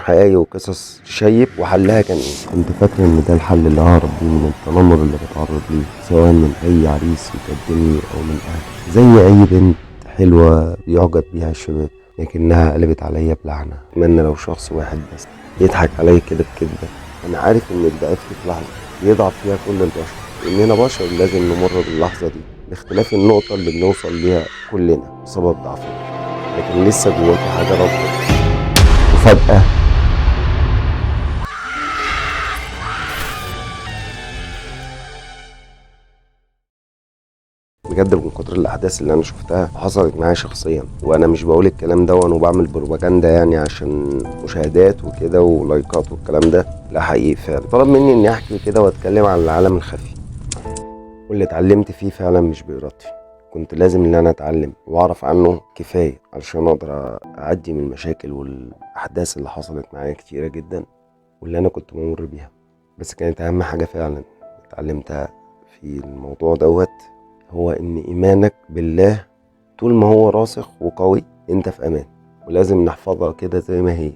حقايق وقصص تشيب وحلها كان ايه. كنت فاكر ان ده الحل اللي ههرب بيه من التنمر اللي بتعرض ليه، سواء من اي عريس يقدمني او من اهلي. زي اي بنت حلوة بيعجب بيها الشباب، لكنها قلبت عليا بلعنة. اتمنى لو شخص واحد بس يضحك عليا كده بكدبة. انا عارف انك ضعفت في لحظة يضعف فيها كل البشر، اننا بشر لازم نمر باللحظة دي باختلاف النقطة اللي بنوصل ليها كلنا بسبب ضعفنا، لكن لسه جواكي حاجة رافضة. وفجأة بجد من كتر الاحداث اللي انا شفتها حصلت معايا شخصيا، وانا مش بقول الكلام ده وانا بعمل بروباجندا يعني عشان مشاهدات وكده ولايكات والكلام ده، لا حقيقي فعلا طلب مني اني احكي كده واتكلم عن العالم الخفي واللي اتعلمت فيه فعلا مش بارادتي. كنت لازم ان انا اتعلم واعرف عنه كفايه علشان اقدر اعدي من المشاكل والاحداث اللي حصلت معايا كتيره جدا واللي انا كنت بمر بيها. بس كانت اهم حاجه فعلا اتعلمتها في الموضوع دوت هو ان ايمانك بالله طول ما هو راسخ وقوي انت في امان، ولازم نحفظها كده زي ما هي،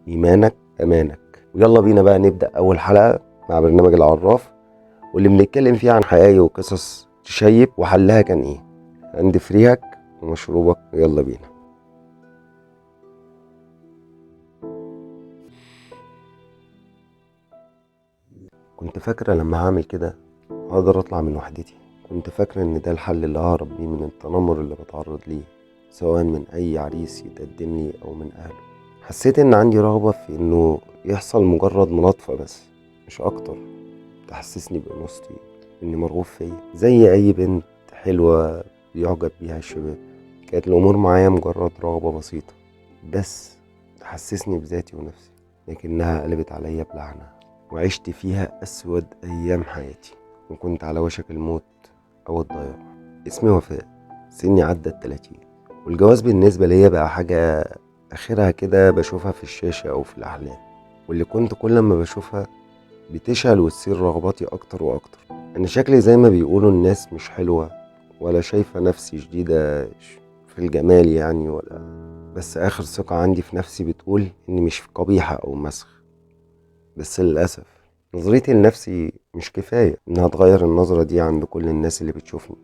ايمانك امانك. ويلا بينا بقى نبدأ اول حلقة مع برنامج العراف، واللي بنتكلم فيه عن حقايق وقصص تشيب وحلها كان ايه. عند فريهك ومشروبك، يلا بينا. كنت فاكرة لما هعمل كده هقدر اطلع من وحدتي. كنت فاكرة ان ده الحل اللي ههرب بيه من التنمر اللي بتعرض ليه، سواء من اي عريس يتقدم لي او من اهله. حسيت ان عندي رغبة في انه يحصل مجرد ملاطفة بس، مش اكتر، تحسسني بانوثتي، اني مرغوب فيا زي اي بنت حلوة بيعجب بيها الشباب. كانت الامور معايا مجرد رغبة بسيطة بس تحسسني بذاتي ونفسي، لكنها قلبت عليا بلعنة وعشت فيها اسود ايام حياتي، وكنت على وشك الموت او الضياع. اسمي وفاء، سني عدى ال30، والجواز بالنسبة ليا بقى حاجة اخرها كده بشوفها في الشاشة او في الاحلام، واللي كنت كل ما بشوفها بتشعل وتصير رغباتي اكتر واكتر. انا شكلي زي ما بيقولوا الناس مش حلوة، ولا شايفة نفسي جديدة في الجمال يعني، ولا بس اخر ثقة عندي في نفسي بتقول اني مش قبيحة او مسخ. بس للأسف نظرتي لنفسي مش كفاية انها تغير النظرة دي عند كل الناس اللي بتشوفني.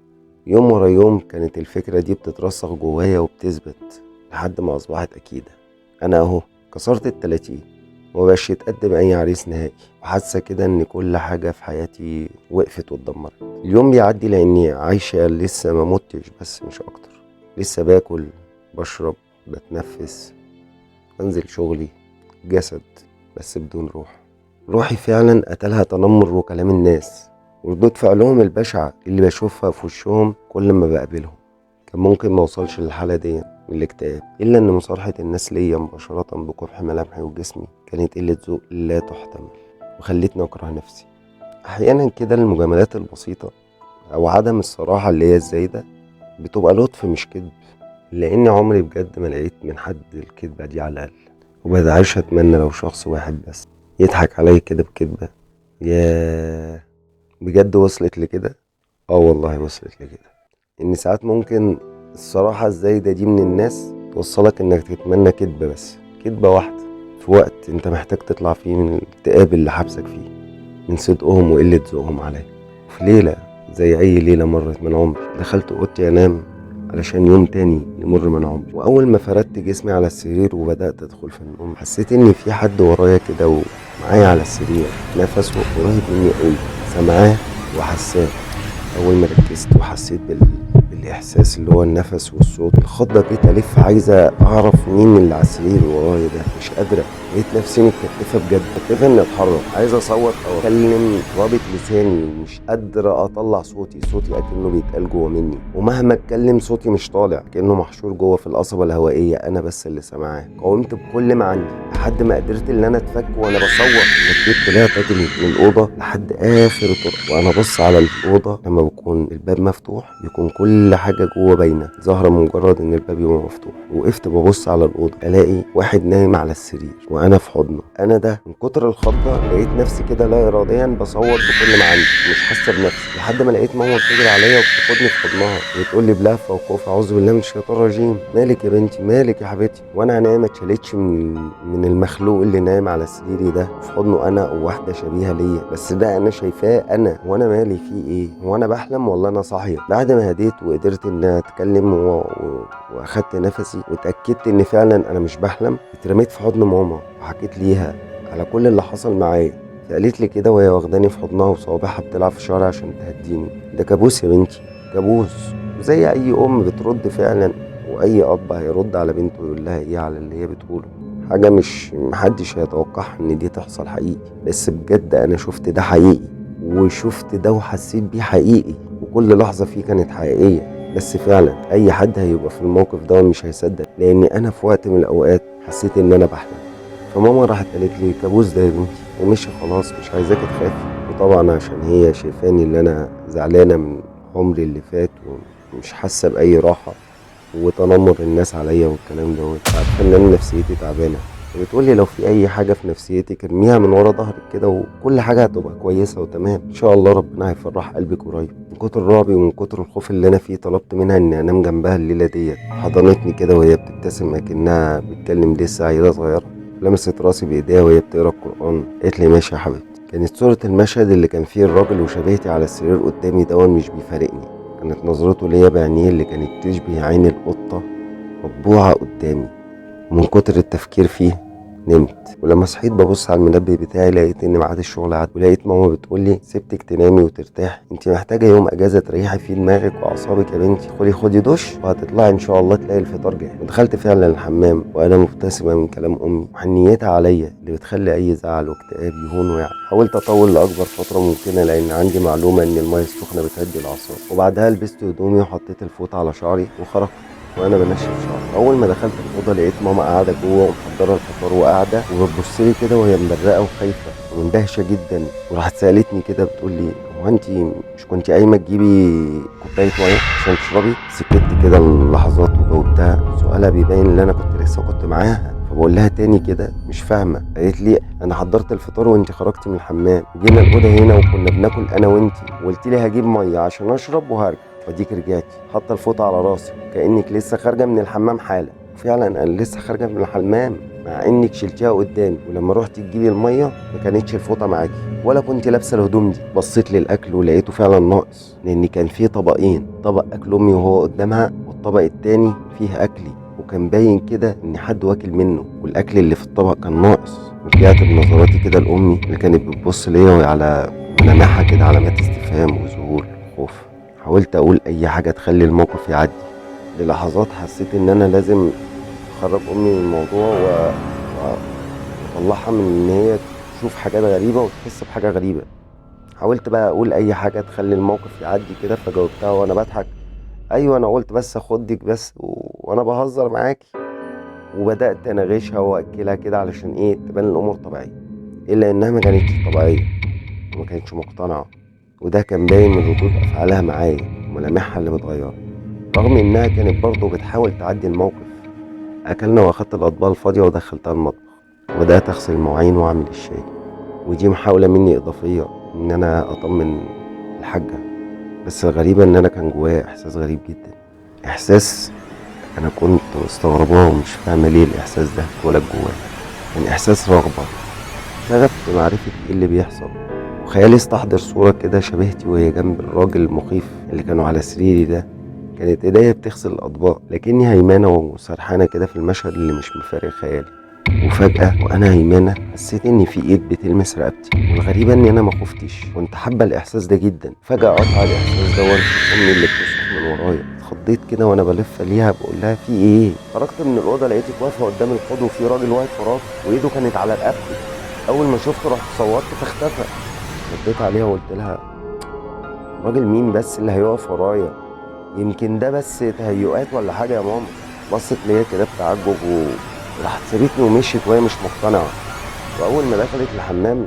يوم ورا يوم كانت الفكرة دي بتترسخ جوايا وبتثبت لحد ما أصبحت أكيدة. أنا أهو كسرت ال30 ومبقاش يتقدم أي عريس نهائي، وحاسة كده إن كل حاجة في حياتي وقفت واتدمرت. اليوم بيعدي لأني عايشة لسه ما متش بس مش أكتر، لسه باكل، بشرب، بتنفس، بنزل شغلي، جسد بس بدون روح. روحي فعلا قتلها تنمر وكلام الناس وردود فعلهم البشعة اللي بشوفها في وشهم كل ما بقابلهم. كان ممكن ما اوصلش للحالة دي من الاكتئاب، الا ان مصارحة الناس ليا مباشرة بقبح ملامحي وجسمي كانت قلة ذوق لا تحتمل، وخلتني اكره نفسي. احيانا كده المجاملات البسيطة او عدم الصراحة اللي هي الزايدة بتبقى لطف مش كذب، لان عمري بجد ما لقيت من حد الكذبة دي على الاقل. وبدعيش اتمنى لو شخص واحد بس يضحك عليا كده بكذبة. ياه، بجد وصلت لكده؟ اه والله وصلت لكده، ان ساعات ممكن الصراحة الزايدة دي من الناس توصلك انك تتمنى كدبة، بس كدبة واحدة في وقت انت محتاج تطلع فيه من الاكتئاب اللي حبسك فيه من صدقهم وقلة ذوقهم عليك. في ليلة زي اي ليلة مرت من عمري دخلت اوضتي انام علشان يوم تاني يمر من عمري، واول ما فردت جسمي على السرير وبدأت ادخل في النوم حسيت ان في حد ورايا كده ومعايا على السرير، نفسه قريب مني قوي، سمعاه وحساه. اول ما ركزت وحسيت بالاحساس اللي هو النفس والصوت، الخضه جيت الف عايزه اعرف مين اللي على السرير ورايا ده، مش قادره، لقيت نفسي متكتفه بجد، متكتفه اني اتحرك، عايز اصوت او اتكلم، رابط لساني مش قادره اطلع صوتي اكنه بيتقال جوه مني، ومهما اتكلم صوتي مش طالع، كانه محشور جوه في القصبه الهوائيه، انا بس اللي سامعاه. قاومت بكل ما عندي لحد ما قدرت ان انا اتفك وانا بصوت، فكيت طلعت اجري من الاوضه لحد اخر طرق، وانا بص على الاوضه لما بيكون الباب مفتوح بيكون كل حاجة جوه باينة ظاهرة مجرد ان الباب يبقى مفتوح. وقفت ببص على الأوضة الاقي واحد نايم على السرير وانا في حضنه. انا ده من كتر الخضة لقيت نفسي كده لا اراديا بصوت بكل ما عندي، مش حاسة بنفسي، لحد ما لقيت ماما بتجري عليا وبتاخدني في حضنها وتقول لي بلهفة وخوف اعوذ بالله من الشيطان الرجيم: مالك يا بنتي، مالك يا حبيبتي؟ وانا عينيا ما اتشالتش من المخلوق اللي نايم على سريري ده في حضنه انا وواحدة شبيهة ليا، بس ده انا شايفاه انا، وانا مالي فيه ايه؟ هو انا بحلم ولا انا صاحية؟ بعد ما هديت وقدرت ان اتكلم واخدت نفسي واتاكدت ان فعلا انا مش بحلم، اترميت في حضن ماما وحكيت ليها على كل اللي حصل معايا. فقالت لي كده وهي واخداني في حضنها وصوابعها بتلعب في شعري عشان تهديني: ده كابوس يا بنتي، كابوس. زي اي ام بترد فعلا، واي اب هيرد على بنته ويقول لها ايه على اللي هي بتقوله. حاجة مش محدش هيتوقعها ان دي تحصل حقيقي، بس بجد انا شفت ده حقيقي، وشفت ده وحسيت بيه حقيقي، وكل لحظة فيه كانت حقيقية. بس فعلا اي حد هيبقى في الموقف ده مش هيصدق، لان انا في وقت من الاوقات حسيت ان انا بحلم. فماما راحت قالت لي: كابوس ده يا بنتي، ومشي خلاص، مش عايزاكي تخافي. وطبعا عشان هي شايفاني اللي انا زعلانة من عمري اللي فات ومش حاسة بأي راحة وتنمر الناس عليا والكلام دوت، عارفة ان انا نفسيتي تعبانة. بتقولي لو في اي حاجة في نفسيتك ارميها من ورا ظهرك كده وكل حاجة هتبقى كويسة وتمام ان شاء الله، ربنا هيفرح قلبك قريب. من كتر رعبي ومن كتر الخوف اللي انا فيه طلبت منها اني انام جنبها الليلة ديت. حضنتني كده وهي بتبتسم اكنها بتكلم لسه عيلة صغيرة، لمست راسي بايديها وهي بتقرا القرآن. قالت لي: ماشي يا حبيبتي. كانت صورة المشهد اللي كان فيه الراجل وشبيهتي على السرير قدامي دون مش بيفارقني. كانت نظرته ليا بعينيه اللي كانت تشبه عين القطة مطبوعة قدامي. ومن كتر التفكير فيه نمت. ولما صحيت ببص على المنبه بتاعي لقيت ان ميعاد الشغل عدى، ولقيت ماما بتقولي: سيبتك تنامي وترتاحي، انت محتاجه يوم اجازه تريحي فيه دماغك واعصابك يا بنتي، خدي دش وهتطلعي ان شاء الله تلاقي الفطار جاهز. ودخلت فعلا الحمام وانا مبتسمه من كلام امي وحنيتها عليا اللي بتخلي اي زعل واكتئاب يهونوا يعني. حاولت اطول لاكبر فتره ممكنه لان عندي معلومه ان الميه السخنه بتهدي الاعصاب. وبعدها لبست هدومي وحطيت الفوط على شعري وخرجت وانا بنشف شعري. اول ما دخلت الاوضه لقيت ماما قاعده جوه ومحضره الفطار وقاعده وبتبص لي كده وهي مبرقه وخايفه ومندهشه جدا. وراحت سالتني كده بتقول لي: هو انت مش كنتي قايمه تجيبي كوبايه ميه عشان تشربي؟ سكت كده لحظات وجاوبتها. سؤالها بيبين ان انا كنت معاها. فبقول لها تاني كده مش فاهمه. قالت لي: انا حضرت الفطار وانت خرجتي من الحمام، جينا الاوضه هنا وكنا بناكل انا وانت، وقلت لي هجيب ميه عشان اشرب وهرجع، وديك رجعتي حاطه الفوطه على راسي كانك لسه خارجه من الحمام حالا. فعلا انا لسه خارجه من الحمام مع انك شلتيها قدامي، ولما رحت تجيبي الميه ما كانتش الفوطه معاكي ولا كنت لابسه الهدوم دي. بصيت للاكل ولقيته فعلا ناقص، لان كان فيه طبقين، طبق اكل امي وهو قدامها والطبق التاني فيه اكلي، وكان باين كده ان حد واكل منه والاكل اللي في الطبق كان ناقص. رجعت بنظراتي كده لامي اللي كانت بتبص ليا وهي على ملامحها كده علامات استفهام وذهول وخوف. حاولت اقول اي حاجه تخلي الموقف يعدي. للحظات حسيت ان انا لازم اخرج امي من الموضوع واطلعها من ان هي تشوف حاجات غريبه وتحس بحاجه غريبه. حاولت بقى اقول اي حاجه تخلي الموقف يعدي كده، فجاوبتها وانا بضحك: ايوه انا قلت بس اخدك بس وانا بهزر معاكي. وبدات اناغشها واكلها كده علشان ايه تبان الامور طبيعيه، الا انها ما كانتش طبيعيه وما كانتش مقتنعه. وده كان باين من ردود افعالها معايا وملامحها اللي متغيره، رغم انها كانت برضه بتحاول تعدي الموقف. اكلنا واخدت الاطباق الفاضيه ودخلتها المطبخ وبدات اغسل المواعين واعمل الشاي. ودي محاوله مني اضافيه ان انا اطمن الحاجه. بس الغريبه ان انا كان جوايا احساس غريب جدا، احساس انا كنت مستغرباه ومش فاهمه ليه الاحساس ده اتولد جوايا. كان احساس رغبه، شغف في معرفه ايه اللي بيحصل. وخيالي استحضر صوره كده شبهتي وهي جنب الراجل المخيف اللي كانوا على سريري ده. كانت ايديا بتغسل الاطباق لكني هيمانه وسرحانه كده في المشهد اللي مش مفارق خيالي. وفجاه وانا هيمانه حسيت ان في ايد بتلمس رقبتي، والغريبه ان انا ما خفتش، كنت حابه الاحساس ده جدا. فجاه قطع الاحساس ده وانت امي اللي بتصرخ من ورايا. اتخضيت كده وانا بلف ليها بقول لها: في ايه؟ خرجت من الاوضه لقيتك واقفه قدام الحوض وفي راجل واقف وراك وايده كانت على رقبتي. اول ما شفته رحت صوتت فاختفى. رديت عليها وقلت لها: راجل مين بس اللي هيقف ورايا؟ يمكن ده بس تهيؤات ولا حاجه يا ماما. بصت ليا كده بتعجب وراحت سابتني ومشيت وهي مش مقتنعه. واول ما دخلت الحمام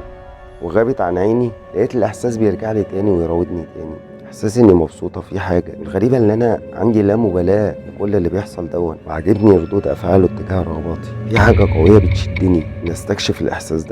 وغابت عن عيني لقيت الاحساس بيرجع لي تاني ويراودني تاني. احساس اني مبسوطه في حاجه. الغريبه ان انا عندي لا مبالاه لكل اللي بيحصل وعاجبني ردود افعاله اتجاه رغباتي. في حاجه قويه بتشدني اني استكشف الاحساس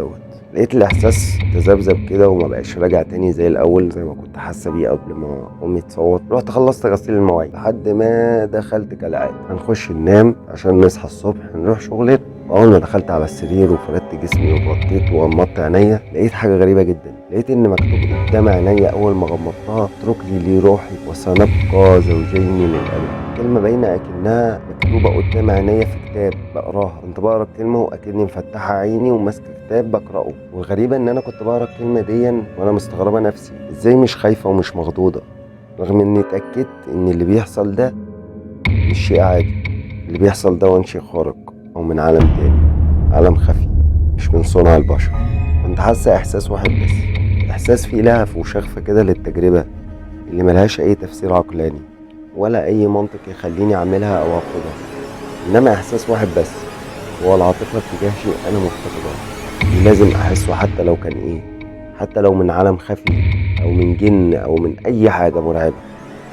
لقيت الاحساس تذبذب كده وما بقاش راجع تاني زي الاول، زي ما كنت حاسه بيه قبل ما امي تصوت. رحت خلصت غسيل المواعين لحد ما دخلت كالعاده هنخش ننام عشان نصحى الصبح نروح شغلنا. اول ما دخلت على السرير وفردت جسمي واتغطيت وغمضت عينيا لقيت حاجه غريبه جدا. لقيت ان مكتوب قدام عينيا اول ما غمضتها: اترك لي روحي وسنبقى زوجين للابد. كلمه باينه اكنها مكتوبه قدام عينيا في كتاب بقراها. كنت بقرا الكلمه واكني مفتحه عيني وماسك كتاب بقراه. والغريبه ان انا كنت بقرا الكلمه دي وانا مستغربه نفسي ازاي مش خايفه ومش مخضوضه، رغم اني اتاكدت ان اللي بيحصل ده مش شيء عادي. اللي بيحصل ده شيء خارق او من عالم تاني، عالم خفي مش من صنع البشر. كنت حاسه احساس واحد بس، احساس فيه لهف وشغفه كده للتجربه اللي ملهاش اي تفسير عقلاني ولا اي منطق يخليني اعملها او اخدها، انما احساس واحد بس، هو العاطفه تجاه شيء انا مفتقدها. اللي لازم احسه حتى لو كان ايه، حتى لو من عالم خفي او من جن او من اي حاجه مرعبه.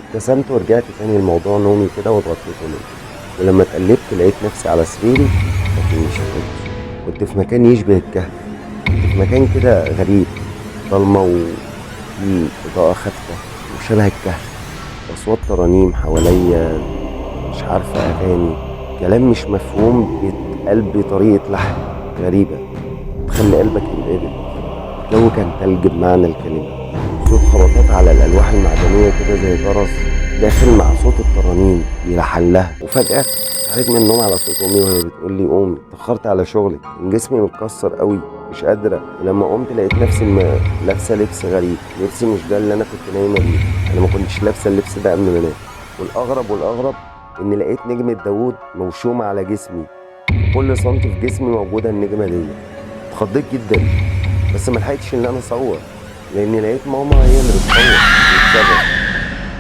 ابتسمت ورجعت تاني لموضوع نومي كده واتغطيت ونمت. ولما اتقلبت لقيت نفسي على سريري لكن مش فاكر. كنت في مكان يشبه الكهف، كنت في مكان كده غريب، ضلمة وفي إضاءة خافتة وشبه الكهف، أصوات ترانيم حواليا، مش عارفة أغاني، كلام مش مفهوم بيتقال بطريقة لحن غريبة تخلي قلبك ينقبض. الجو كان تلج بمعنى الكلمة، صوت خبطات على الألواح المعدنية كده زي جرس داخل مع صوت الترانيم يلحن لها. وفجأة صحيت من النوم على صوت أمي وهي بتقول لي: قومي اتأخرت على شغلك. كان جسمي متكسر قوي مش قادرة، ولما قمت لقيت نفسي لابسة لبس غريب، لبسي مش ده اللي أنا كنت نايمة بيه. أنا ما كنتش لابسة اللبس ده قبل ما أنام. والأغرب إن لقيت نجمة داوود موشومة على جسمي، في كل سنتي في جسمي موجودة النجمة دي. اتخضيت جدا بس ملحقتش إن أنا أصور، لأني لقيت ماما هي اللي بتصور وبتصرخ.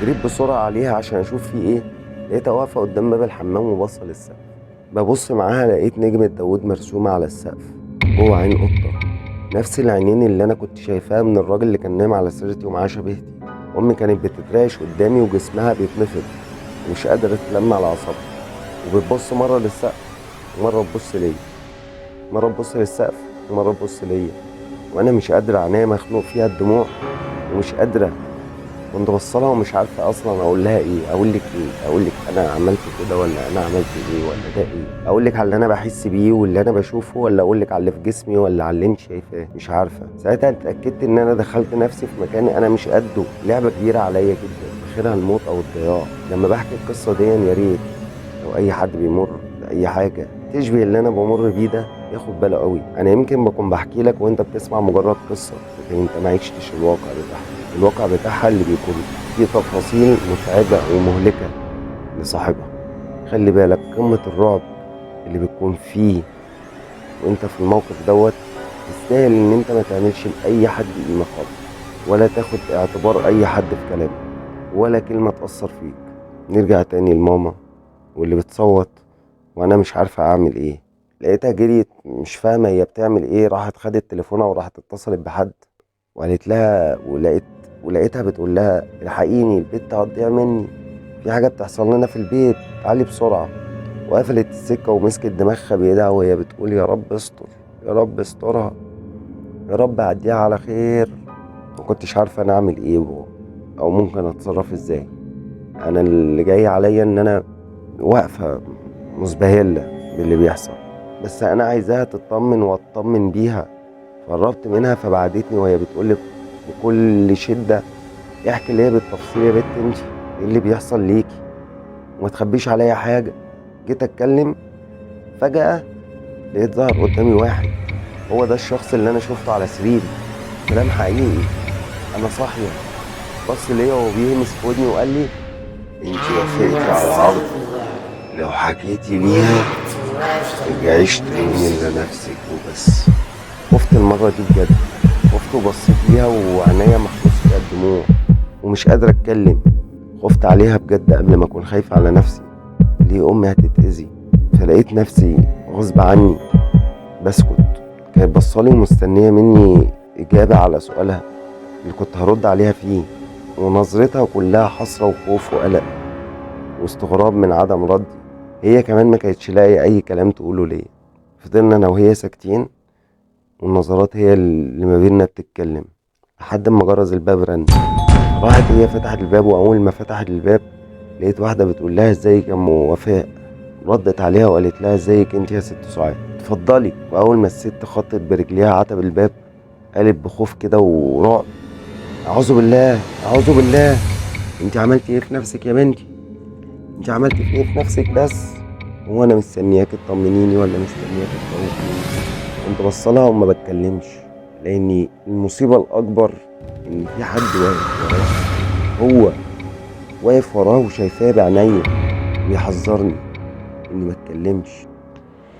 جريت بسرعة عليها عشان أشوف في إيه. لقيتها واقفة قدام باب الحمام وباصة للسقف. ببص معاها لقيت نجمة داوود مرسومة على السقف جوه عين قطة، نفس العينين اللي أنا كنت شايفاها من الراجل اللي كان نايم على سريرتي ومعاه شبهتي. أمي كانت بتترعش قدامي وجسمها بيتنفض ومش قادرة تلم على أعصابها، وبتبص مرة للسقف ومرة تبص ليا، مرة تبص للسقف ومرة تبص ليا، وأنا مش قادرة، عينيا مخنوق فيها الدموع ومش قادرة. كنت بصلها ومش عارفة اصلا اقول لها ايه، اقول لك ايه، اقول لك انا عملت كده ولا انا عملت ايه ولا ده ايه، اقول لك على اللي انا بحس بيه واللي انا بشوفه ولا اقول لك على اللي في جسمي ولا على اللي انت شايفاه. مش عارفه. ساعتها اتاكدت ان انا دخلت نفسي في مكان انا مش قده، لعبه كبيره عليا جدا اخرها الموت او الضياع. لما بحكي القصه دي يا ريت لو اي حد بيمر باي حاجه تشبه اللي انا بمر بيه ده ياخد باله قوي. انا يمكن بكون بحكي لك وانت بتسمع مجرد قصه، لكن انت ما عشتش الواقع بتاعها اللي بيكون فيه تفاصيل متعبة ومهلكة لصاحبها. خلي بالك قمة الرعب اللي بتكون فيه وانت في الموقف تستاهل ان انت ما تعملش لأي حد قيمة خالص، ولا تاخد اعتبار اي حد في كلامه ولا كلمة تأثر فيك. نرجع تاني لماما واللي بتصوت وانا مش عارفة اعمل ايه. لقيتها جريت مش فاهمة هي بتعمل ايه، راحت خدت تليفونها وراحت اتصلت بحد وقالت لها، ولقيتها بتقول لها: الحقيني البيت هتضيع مني، في حاجة بتحصل لنا في البيت، تعالي بسرعة. وقفلت السكة ومسكت دماغها بإيدها وهي بتقول: يا رب استر، يا رب استرها، يا رب عديها على خير. مكنتش عارفة أنا أعمل إيه أو ممكن أتصرف إزاي. أنا اللي جاي عليا إن أنا واقفة مزبهلة باللي بيحصل، بس أنا عايزاها تطمن وأطمن بيها. قربت منها فبعدتني وهي بتقول بكل شدة: احكي ليا بالتفصيل يا بت، انت ايه اللي بيحصل ليكي وما تخبيش عليا حاجة. جيت اتكلم فجأة لقيت ظهر قدامي واحد، هو ده الشخص اللي انا شفته على سريري، كلام حقيقي. انا صاحية، بص ليا وهو بيهمس في ودني وقال لي: انت وافقتي على العرض، لو حكيتي ليها ترجعيش تلومي الا نفسك وبس. خفت المرة دي بجد، خفت وبصيت ليها وعينيا محبوس فيها الدموع ومش قادر اتكلم. خفت عليها بجد قبل ما اكون خايف على نفسي، ليه امي هتتأذي. فلقيت نفسي غصب عني بسكت. كانت بصالي ومستنية مني اجابة على سؤالها اللي كنت هرد عليها فيه. ونظرتها كلها حسرة وخوف وقلق واستغراب من عدم ردي. هي كمان ما كانتش لاقي اي كلام تقوله ليا. فضلنا انا وهي ساكتين والنظرات هي اللي ما بيننا بتتكلم لحد ما جرس الباب رن. راحت هي فتحت الباب، واول ما فتحت الباب لقيت واحدة بتقول لها ازيك يا ام وفاء. ردت عليها وقالت لها ازيك انت يا ست سعاد، اتفضلي. واول ما الست خطت برجليها عتب الباب قالت بخوف كده ورعب: اعوذ بالله اعوذ بالله، انت عملتي ايه في نفسك يا بنتي؟ انت عملتي ايه في نفسك بس؟ هو انا مستنياك تطمنيني ولا مستنياك تخوفيني؟ كنت بصلها وما بتكلمش لاني المصيبه الاكبر ان في حد واقف وراه. هو واقف وراه وشايفاه بعينيا بيحذرني اني ما اتكلمش.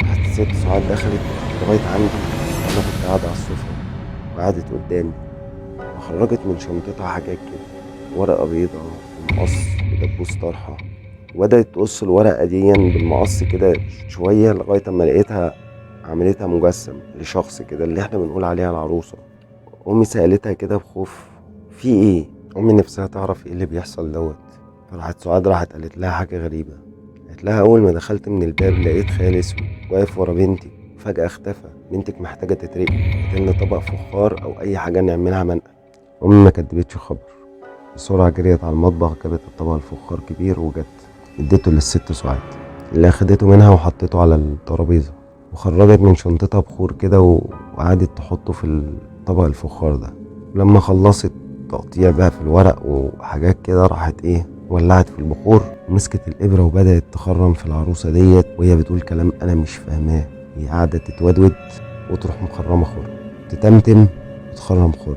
راحت الست سعاد دخلت لغايه عندي، انا كنت قاعد على السفره وقعدت قدامي وخرجت من شنطتها حاجات كده، ورقه بيضة ومقص ودبوس طرحه، وبدأت تقص الورقة دي بالمقص كده شوية لغاية اما لقيتها عملتها مجسم لشخص كده اللي احنا بنقول عليها العروسة. أمي سألتها كده بخوف: في ايه؟ أمي نفسها تعرف ايه اللي بيحصل دوت. فراحت سعاد راحت قالت لها حاجة غريبة. قالت لها: أول ما دخلت من الباب لقيت خالي اسود واقف ورا بنتي، فجأة اختفى. بنتك محتاجة تترقي، هاتلنا طبق فخار أو أي حاجة نعملها منقع. أمي ما كدبتش خبر، بسرعة جريت على المطبخ، جابت الطبق الفخار كبير وجت اديته للست سعاد اللي اخدته منها وحطيته على الترابيزه، وخرجت من شنطتها بخور كده وقعدت تحطه في الطبق الفخار ده. لما خلصت تقطيع بقى في الورق وحاجات كده راحت ولعت في البخور ومسكت الابره وبدات تخرم في العروسه ديت، وهي بتقول كلام انا مش فاهماه. هي قاعده تتودود وتروح مخرمه خرم، تتمتم وتخرم خرم،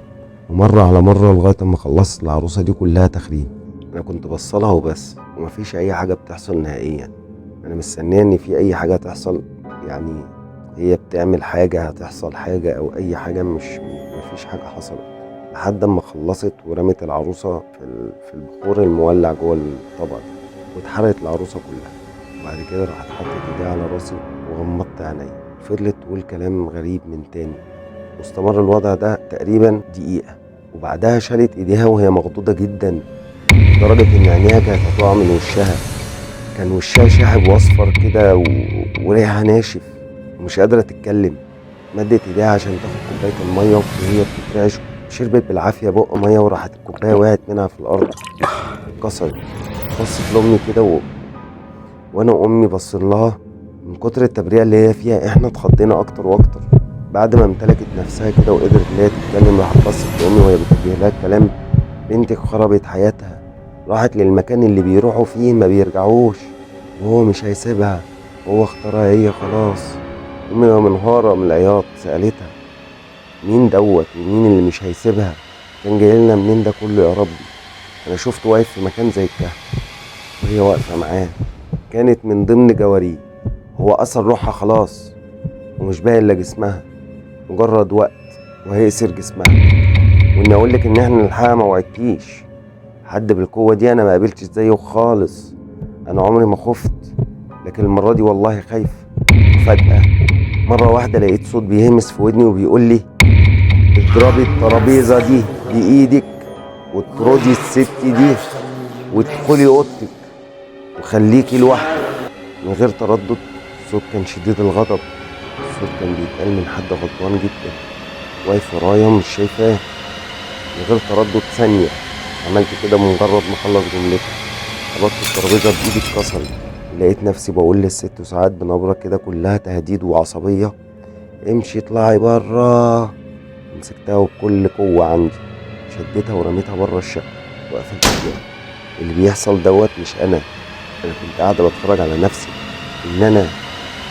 ومره على مره لغايه اما خلصت العروسه دي كلها تخريم. انا كنت بصلها وبس، ومفيش اي حاجه بتحصل نهائيا. انا مستنيه ان في اي حاجه تحصل، يعني هي بتعمل حاجه هتحصل حاجه او اي حاجه، مفيش حاجه حصلت لحد اما خلصت ورمت العروسه في البخور المولع جوه الطبق ده، واتحرقت العروسه كلها. وبعد كده راحت حطت ايديها على راسي وغمضت عيني. فضلت تقول كلام غريب من تاني، واستمر الوضع ده تقريبا دقيقه، وبعدها شالت ايديها وهي مخضوضه جدا لدرجة إن عينيها كانت هتقع من وشها. كان وشها شاحب واصفر كده وريحها ناشف ومش قادرة تتكلم. مدت ايديها عشان تاخد كوباية المية وهي بتترعش، شربت بالعافية بق مية وراحت الكوباية وقعت منها في الأرض اتكسرت. بصت لأمي كده وأنا وأمي بصين لها. من كتر التبرية اللي هي فيها احنا اتخضينا أكتر وأكتر. بعد ما امتلكت نفسها كده وقدرت إن هي تتكلم راحت بصت لأمي وهي بتوجه لها الكلام: بنتك خربت حياتها، راحت للمكان اللي بيروحوا فيه ما بيرجعوش، وهو مش هيسيبها، هو اختارها هي خلاص. أمي منهارة من العياط سألتها: مين دوت ومين اللي مش هيسيبها؟ كان جايلنا منين ده كله يا ربي؟ أنا شفته واقف في مكان زي الكهف وهي واقفة معاه، كانت من ضمن جواريه. هو أثر روحها خلاص ومش باين إلا جسمها، مجرد وقت وهيأسر جسمها. وإني أقولك إن إحنا نلحقها موعدكيش. حد بالقوة دي أنا ما قابلتش زيه خالص. أنا عمري ما خفت، لكن المرة دي والله خايف. وفجأة مرة واحدة لقيت صوت بيهمس في ودني وبيقول لي: اضربي الترابيزة دي بإيدك واطردي الست دي وادخلي أوضتك وخليكي لوحدك. من غير تردد. الصوت كان شديد الغضب، الصوت كان بيتقال من حد غضبان جدا واقف ورايا مش شايفاه. من غير تردد ثانية عملت كده بمجرد ما خلص جملتي. خبطت الترابيزة بإيدي اتكسرت. لقيت نفسي بقول للست سعاد بنبرة كده كلها تهديد وعصبية: امشي اطلعي برا. مسكتها وبكل قوة عندي شديتها ورميتها برا الشقة وقفلت الباب. اللي بيحصل دوت مش أنا كنت قاعدة بتفرج على نفسي إن أنا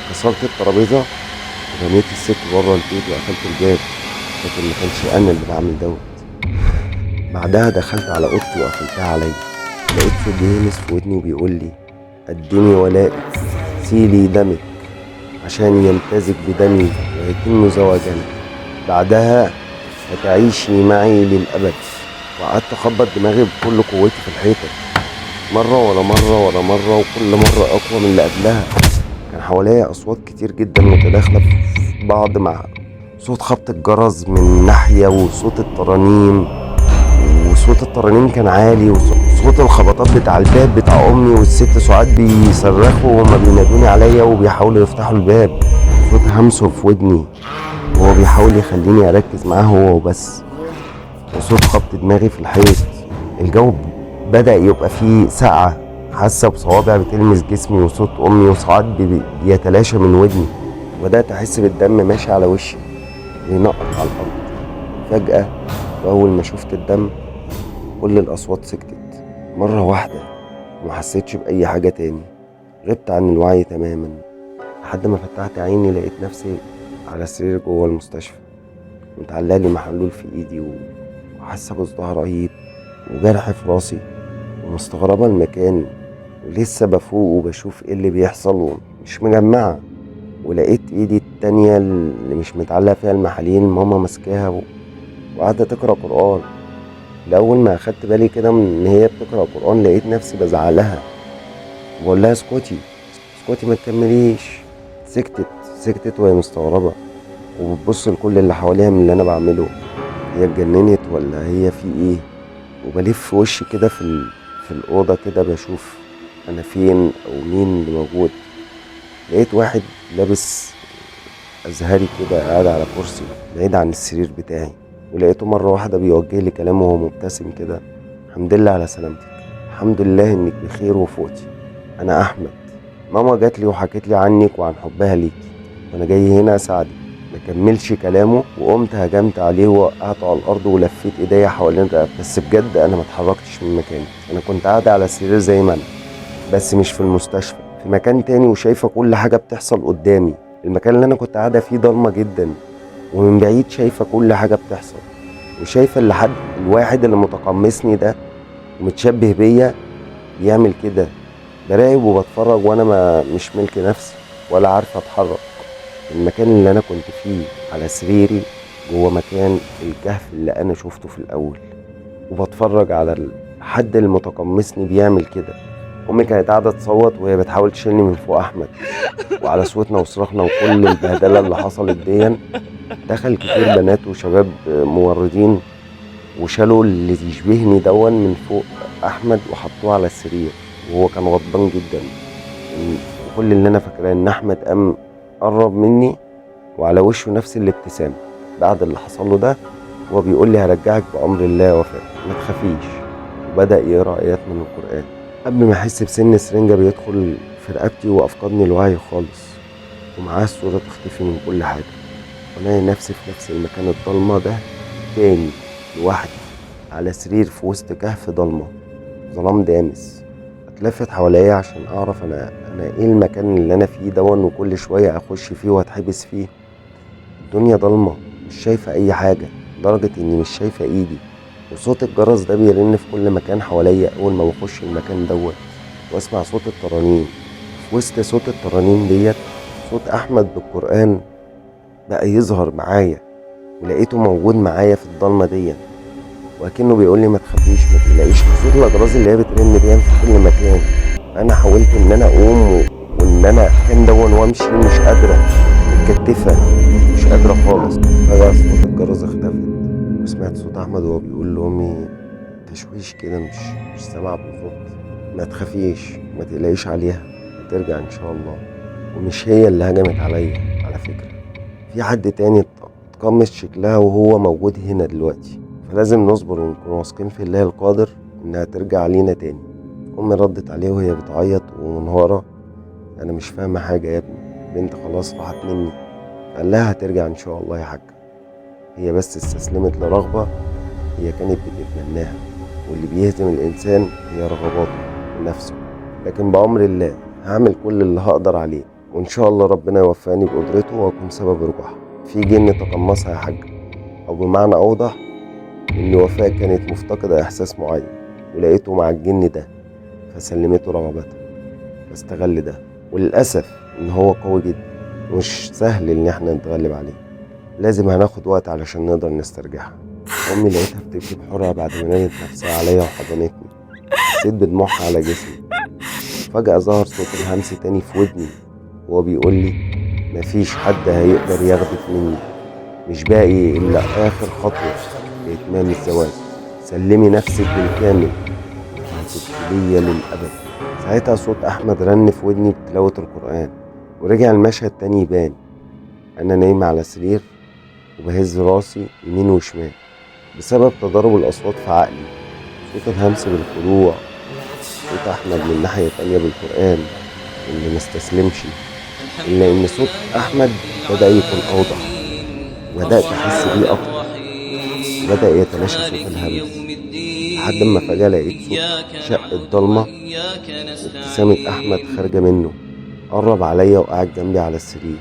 كسرت الترابيزة ورميت الست برا البيت وقفلت الباب، لكن ما كانش أنا اللي بعمل دوت. بعدها دخلت على اوضتي وقفلتها عليا. لقيت صوت بيهمس في ودني وبيقول لي: قدمي ولائك، سيلي دمك عشان يمتزج بدمي ويتم زواجنا، بعدها هتعيشي معي للأبد. وقعدت أخبط دماغي بكل قوتي في الحيطة، مرة ورا مرة ورا مرة، وكل مرة أقوى من اللي قبلها. كان حواليا أصوات كتير جدا متداخلة في بعض، مع صوت خبط الجرس من ناحية وصوت الترانيم وصوت الترانيم كان عالي، وصوت الخبطات بتاع الباب بتاع امي والست سعاد بيصرخوا وهما بينادوني عليا وبيحاولوا يفتحوا الباب. صوت همسه في ودني وهو بيحاول يخليني اركز معاه هو وبس، وصوت خبط دماغي في الحيط. الجو بدأ يبقى فيه سقعة، حاسة بصوابع بتلمس جسمي، وصوت امي وسعاد بيتلاشى من ودني. وبدأت احس بالدم ماشي على وشي بينقط على الارض. فجأة واول ما شفت الدم كل الاصوات سكتت مرة واحدة، ومحسيتش باي حاجة تاني. غبت عن الوعي تماما لحد ما فتحت عيني لقيت نفسي على سرير جوه المستشفى، متعلقلي محلول في ايدي وحاسة بصداع رهيب وجرح في راسي، ومستغربة المكان ولسه بفوق وبشوف ايه اللي بيحصل ومش مجمعة. ولقيت ايدي التانية اللي مش متعلق فيها المحاليل ماما ماسكاها وقاعدة تقرأ قرآن. لأول ما أخدت بالي كده من إن هي بتقرأ قرآن لقيت نفسي بزعلها وبقول لها اسكتي اسكتي ما تكمليش. سكتت وهي مستغربة وبتبص لكل اللي حواليها من اللي أنا بعمله. هي اتجننت ولا هي في إيه؟ وبلف وشي كده في الأوضة كده بشوف أنا فين أو مين اللي موجود. لقيت واحد لابس أزهري كده قاعد على كرسي بعيد عن السرير بتاعي، ولقيته مرة واحدة بيوجه لي كلام وهو مبتسم كده: الحمد لله على سلامتك، الحمد لله إنك بخير وفوتي، أنا أحمد. ماما جات لي وحكت لي عنك وعن حبها ليكي، وأنا جاي هنا أساعدك. ما كملش كلامه وقمت هجمت عليه ووقعته على الأرض ولفيت إيديا حوالين رقبته. بس بجد أنا ما اتحركتش من مكاني، أنا كنت قاعدة على السرير زي ما أنا، بس مش في المستشفى، في مكان تاني، وشايفة كل حاجة بتحصل قدامي. المكان اللي أنا كنت قاعدة فيه ضلمة جدا، ومن بعيد شايفة كل حاجة بتحصل، وشايفة الواحد اللي متقمصني ده ومتشبه بيا بيعمل كده. براقب وبتفرج وانا مش ملك نفسي ولا عارفة اتحرك. المكان اللي انا كنت فيه على سريري جوه مكان الكهف اللي انا شفته في الاول، وبتفرج على الحد اللي متقمصني بيعمل كده. امي كانت قاعدة تصوت وهي بتحاول تشيلني من فوق احمد، وعلى صوتنا وصراخنا وكل البهدلة اللي حصلت دي دخل كتير بنات وشباب ممرضين وشالوا اللي يشبهني دون من فوق احمد وحطوه على السرير، وهو كان غضبان جدا. وكل اللي انا فاكراه ان احمد قام قرب مني وعلى وشه نفس الابتسامه بعد اللي حصل له ده، وهو بيقول لي هرجعك بامر الله يا وفاء، ما تخافيش. وبدا يقرا ايات من القران. قبل ما احس بسن سرنجه بيدخل في رقبتي وافقدني الوعي خالص، ومعاه الصوره تختفي من كل حاجه، والاقي نفسي في نفس المكان الضلمه ده تاني لوحدي على سرير في وسط كهف ضلمه، ظلام دامس. اتلفت حواليا عشان اعرف انا ايه المكان اللي انا فيه دون، وكل شويه اخش فيه واتحبس فيه. الدنيا ضلمه مش شايفه اي حاجه لدرجه اني مش شايفه ايدي، وصوت الجرس ده بيرن في كل مكان حواليا اول ما بخش المكان دوت، واسمع صوت الترانيم. في وسط صوت الترانيم ديت صوت احمد بالقران بقى يظهر معايا، ولقيته موجود معايا في الضلمه ديت، وكأنه بيقول لي ما تخافيش ما تقلقيش. صوت الاجراس اللي هي بترن بيها في كل مكان. انا حاولت ان انا اقوم وان انا كان دون وامشي، مش قادره، متكتفه، مش قادره خالص. فجأة صوت الجرس اختفت، وسمعت صوت احمد وهو بيقول لامي تشويش كده، مش سامعه بالظبط: ما تخافيش ما تقلقيش عليها، هترجع ان شاء الله. ومش هي اللي هجمت عليا على فكره، في حد تاني اتقمص شكلها وهو موجود هنا دلوقتي، فلازم نصبر ونكون واثقين في الله القادر انها ترجع لينا تاني. امي ردت عليه وهي بتعيط ومنهارة: انا مش فاهمة حاجة يا ابني، بنت خلاص راحت مني. قال لها هترجع ان شاء الله يا حاجة، هي بس استسلمت لرغبة هي كانت بتتمناها، واللي بيهزم الانسان هي رغباته ونفسه. لكن بأمر الله هعمل كل اللي هقدر عليه، وان شاء الله ربنا يوفقني بقدرته واكون سبب رجوعها. في جن تقمصها يا حاج، او بمعنى اوضح ان وفاء كانت مفتقدة احساس معين، ولقيته مع الجن ده فسلمته رغبتها، فاستغل ده. وللأسف ان هو قوي جدا ومش سهل ان احنا نتغلب عليه، لازم هناخد وقت علشان نقدر نسترجعها. امي لقيتها بتبكي بحرقة بعد ما نادت نفسها عليا وحضنتني، حسيت بدموعها على جسمي. فجأة ظهر صوت الهمس تاني في ودني وهو بيقول لي مفيش حد هيقدر ياخدك مني، مش باقي الا اخر خطوة لاتمام الزواج، سلمي نفسك بالكامل وهتبقي ليا للأبد. ساعتها صوت أحمد رن في ودني بتلاوة القرآن، ورجع المشهد تاني يبان. أنا نايم على سرير وبهز راسي يمين وشمال بسبب تضارب الأصوات في عقلي، صوت الهمس بالخضوع، صوت أحمد من ناحية تانية بالقرآن اللي مستسلمش، إلا إن صوت أحمد بدأ يكون أوضح وبدأت أحس بيه أكتر، وبدأ يتلاشى صوت الهمس لحد ما فجأة لقيت صوت شق الضلمة وابتسامة أحمد خارجة منه. قرب عليا وقعد جنبي على السرير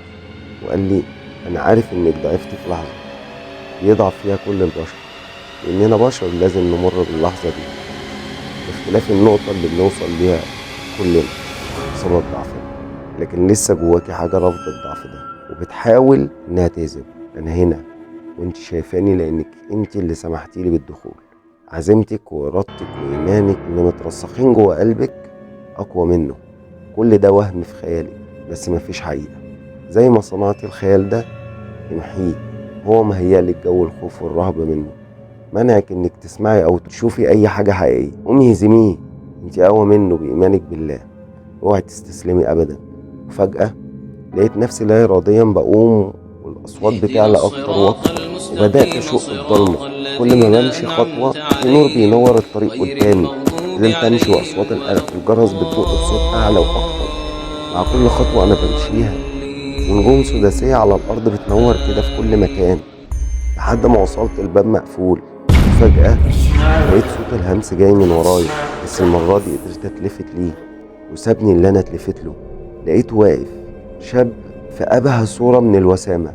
وقال لي: أنا عارف إنك ضعفتي في لحظة بيضعف فيها كل البشر، لأننا بشر لازم نمر باللحظة دي باختلاف النقطة اللي بنوصل ليها كلنا بسبب ضعفنا، لكن لسه جواكي حاجة رافضة الضعف ده وبتحاول إنها تهزم. أنا هنا وإنت شايفاني لأنك إنت اللي سمحتيلي بالدخول. عزيمتك وإرادتك وإيمانك اللي مترسخين جوا قلبك أقوى منه. كل ده وهم في خيالك بس مفيش حقيقة. زي ما صنعتي الخيال ده امحيه، هو مهيألك جو الخوف والرهبة منه، منعك انك تسمعي او تشوفي اي حاجة حقيقية. قومي هزميه، انت اقوى منه بإيمانك بالله، اوعي تستسلمي ابدا. وفجأة لقيت نفسي لا إراديا بقوم والأصوات بتعلى أكتر وأكتر، وبدأت أشق الضلمة. كل ما بمشي خطوة في نور بينور الطريق قدامي. فضلت أمشي وأصوات الجرس بتدق بصوت أعلى وأكتر مع كل خطوة أنا بمشيها، ونجوم سداسية على الأرض بتنور كده في كل مكان لحد ما وصلت الباب مقفول. وفجأة لقيت صوت الهمس جاي من ورايا، بس المرة دي قدرت أتلفت ليه وسابني اللي أنا اتلفت له. لقيته واقف، شاب في أبهى صورة من الوسامة،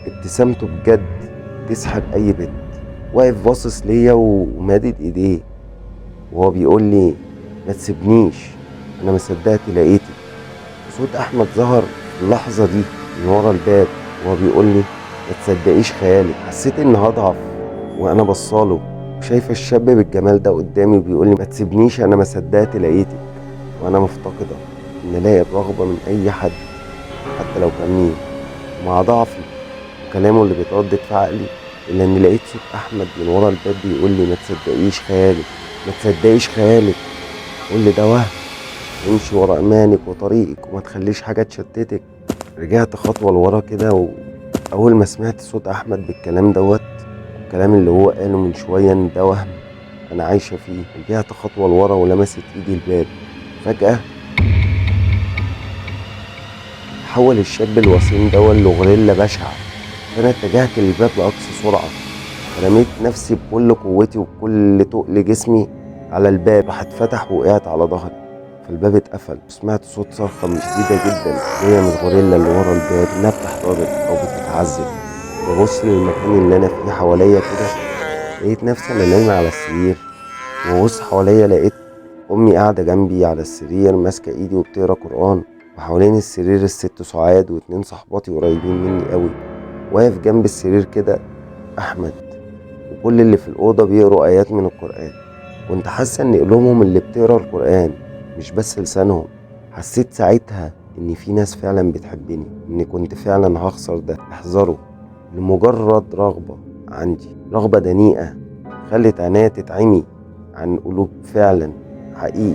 ابتسامته بجد تسحر أي بنت، واقف باصص ليا ومادد إيديه وهو بيقول لي: ما تسيبنيش، أنا ما صدقت لقيتك. صوت أحمد ظهر في اللحظة دي من ورا الباب وهو بيقول لي: ما تصدقيش خيالك. حسيت إني هضعف وأنا بصاله وشايفة الشاب بالجمال ده قدامي وبيقول لي: ما تسيبنيش، أنا ما صدقت لقيتك. وأنا مفتقدة إن ألاقي الرغبة من أي حد حتى لو كان مين. ومع ضعفي وكلامه اللي بيتردد في عقلي إلا إني لقيت صوت أحمد من ورا الباب بيقول لي: ما تصدقيش خيالك، ما تصدقيش خيالك. قول لي ده وهم، امشي ورا إيمانك وطريقك وما تخليش حاجة تشتتك. رجعت خطوة لورا كده، وأول ما سمعت صوت أحمد بالكلام دوت، الكلام اللي هو قاله من شوية إن ده وهم أنا عايشة فيه، رجعت خطوة لورا ولمست إيدي الباب. فجأة تحول الشاب الوسيم ده لغوريلا بشعة، فأنا اتجهت للباب بأقصى سرعة، رميت نفسي بكل قوتي وبكل تقل جسمي على الباب. راح اتفتح وقعت على ظهري فالباب اتقفل، وسمعت صوت صرخة شديدة جدا جاية من الغوريلا اللي ورا الباب إنها بتحتضر أو بتتعذب. ببص للمكان اللي أنا فيه حواليا كده، لقيت نفسي أنا نايمة على السرير، وببص حواليا لقيت أمي قاعدة جنبي على السرير ماسكة إيدي وبتقرا قرآن، وحوالين السرير الست سعاد واتنين صحباتي قريبين مني قوي. واقف جنب السرير كده أحمد، وكل اللي في الأوضة بيقروا آيات من القرآن. كنت حاسة إن قلوبهم اللي بتقرا القرآن مش بس لسانهم. حسيت ساعتها إن في ناس فعلا بتحبني، إني كنت فعلا هخسر ده. احذروا، لمجرد رغبة عندي، رغبة دنيئة خلت عينيا تتعمي عن قلوب فعلا حقيقي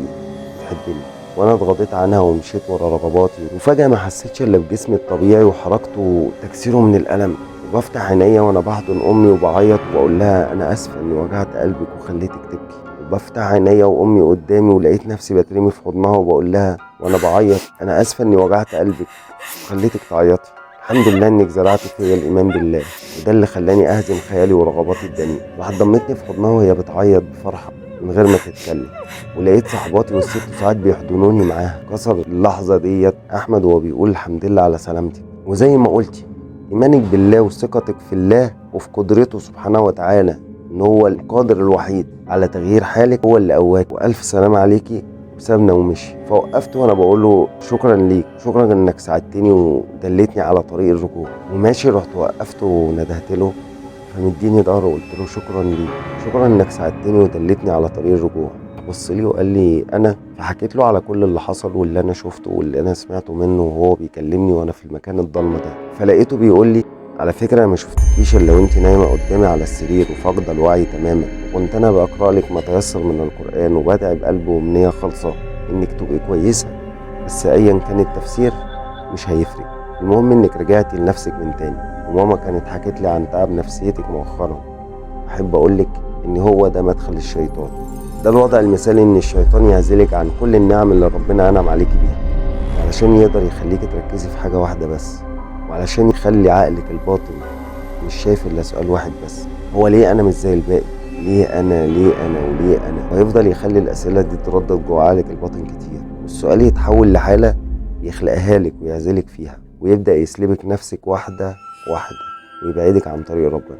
بتحبني، وانا اتغاضيت عنها ومشيت ورا رغباتي. وفجأة ما حسيتش الا بجسمي الطبيعي وحركته تكسيره من الألم. وبفتح عينيا وانا بحضن امي وبعيط وبقول لها: انا اسفة اني وجعت قلبك وخليتك تبكي. وبفتح عينيا وامي قدامي ولقيت نفسي بترمي في حضنها وبقول لها وانا بعيط: انا اسفة اني وجعت قلبك وخليتك تعيطي. الحمد لله انك زرعت فيا الايمان بالله، وده اللي خلاني اهزم خيالي ورغباتي الدنيئة. راحت ضمتني في حضنها وهي بتعيط بفرحة من غير ما تتكلم، ولقيت صحباتي والست ساعات بيحضنوني معاها. كسر اللحظة ديت أحمد وهو بيقول: الحمد لله على سلامتي. وزي ما قلتي، إيمانك بالله وثقتك في الله وفي قدرته سبحانه وتعالى إن هو القادر الوحيد على تغيير حالك هو اللي قواك. وألف سلام عليكي. وسابنا ومشي. فوقفت وأنا بقول له: شكرا ليك، شكرا إنك ساعدتني ودلتني على طريق الرجوع. وماشي رحت وقفته وندهت له فمديني ظهره وقلت له: شكرا ليك، شكرا انك ساعدتني ودلتني على طريق الرجوع. بص لي وقال لي: انا. فحكيت له على كل اللي حصل واللي انا شفته واللي انا سمعته منه وهو بيكلمني وانا في المكان الضلمه ده. فلقيته بيقول لي: على فكرة ما شفتكيش الا وانت نايمة قدامي على السرير وفاقدة الوعي تماما، كنت انا بقرأ لك ما تيسر من القرآن وبدعي بقلب وبنية خالصة انك تبقي كويسة، بس ايا كان التفسير مش هيفرق. المهم انك رجعتي لنفسك من تاني، وماما كانت حكت لي عن تعب نفسيتك مؤخرا. احب اقولك ان هو ده مدخل الشيطان، ده الوضع المثالي ان الشيطان يعزلك عن كل النعم اللي ربنا انعم عليكي بيها، علشان يقدر يخليكي تركزي في حاجة واحدة بس، وعلشان يخلي عقلك الباطن مش شايف الا سؤال واحد بس: هو ليه انا مش زي الباقي؟ ليه انا ليه انا وليه انا؟ ويفضل يخلي الاسئله دي تردد جوه عقلك الباطن كتير، والسؤال يتحول لحاله يخلقها لك ويعزلك فيها، ويبدا يسلبك نفسك واحده واحده ويبعدك عن طريق ربنا،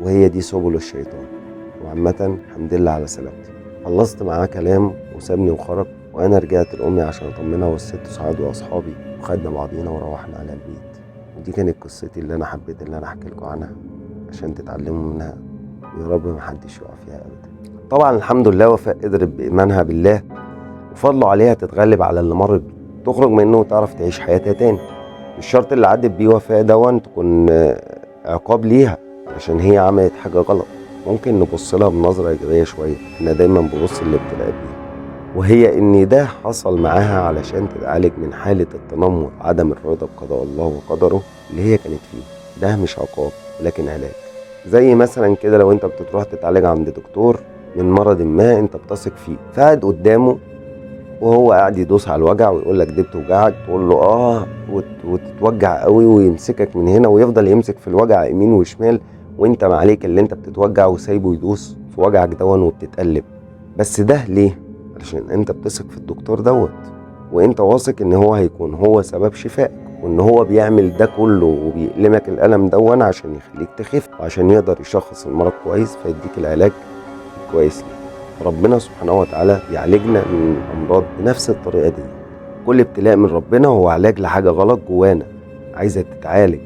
وهي دي سبل الشيطان. وعامه الحمد لله على سلامتي. خلصت معاه كلام وسابني وخرج، وانا رجعت لامي عشان اطمنها والست سعاد واصحابي، وخدنا بعضينا وروحنا على البيت. ودي كانت قصتي اللي انا حبيت اللي انا احكي لكم عنها عشان تتعلموا منها، ويا رب محدش يقع فيها ابدا. طبعا الحمد لله وفاء قدرت بايمانها بالله وفضله عليها تتغلب على اللي مرت بيه، تخرج منه وتعرف تعيش حياتها تاني. مش شرط اللي عدت بيه وفاء دون تكون عقاب ليها عشان هي عملت حاجه غلط، ممكن نبص لها بنظره ايجابيه شويه. احنا دايما بنبص للابتلاءات دي، وهي ان ده حصل معاها علشان تتعالج من حالة التنمر وعدم الرضا بقضاء الله وقدره اللي هي كانت فيه. ده مش عقاب ولكن علاج. زي مثلا كده لو انت بتروح تتعالج عند دكتور من مرض ما انت بتثق فيه، فقعد قدامه وهو قاعد يدوس على الوجع ويقول لك دي بتوجعك، تقول له وتتوجع قوي ويمسكك من هنا ويفضل يمسك في الوجع يمين وشمال، وانت معليك اللي انت بتتوجع وسايبه يدوس في وجعك دون وبتتقلب. بس ده ليه؟ علشان انت بتثق في الدكتور دوت، وانت واثق ان هو هيكون هو سبب شفائك، وان هو بيعمل ده كله وبيألمك الألم دون عشان يخليك تخف، وعشان يقدر يشخص المرض كويس فيديك العلاج كويس ليه. ربنا سبحانه وتعالى يعالجنا من الأمراض بنفس الطريقة دي. كل ابتلاء من ربنا هو علاج لحاجة غلط جوانا عايزة تتعالج،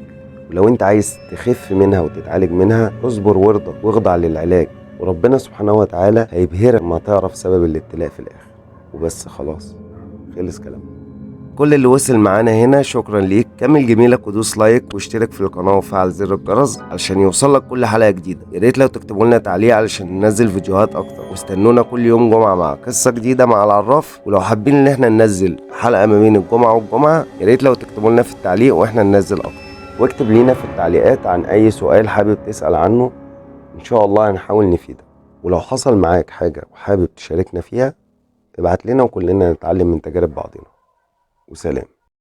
ولو انت عايز تخف منها وتتعالج منها اصبر وارضى واخضع للعلاج، وربنا سبحانه وتعالى هيبهرك ما تعرف سبب الابتلاء في الآخر. وبس خلاص، خلص كلامنا. كل اللي وصل معانا هنا شكرا ليك، كمل جميلك ودوس لايك واشترك في القناة وفعل زر الجرس علشان يوصلك كل حلقة جديدة. يا ريت لو تكتبوا لنا تعليق علشان ننزل فيديوهات اكتر، واستنونا كل يوم جمعة مع قصة جديدة مع العراف. ولو حابين ان احنا ننزل حلقة ما بين الجمعة والجمعة يا ريت لو تكتبوا لنا في التعليق واحنا ننزل اكتر، واكتب لينا في التعليقات عن اي سؤال حابب تسأل عنه، ان شاء الله هنحاول نفيدك. ولو حصل معاك حاجة وحابب تشاركنا فيها ابعت لنا وكلنا نتعلم من تجارب بعضنا. وسلام.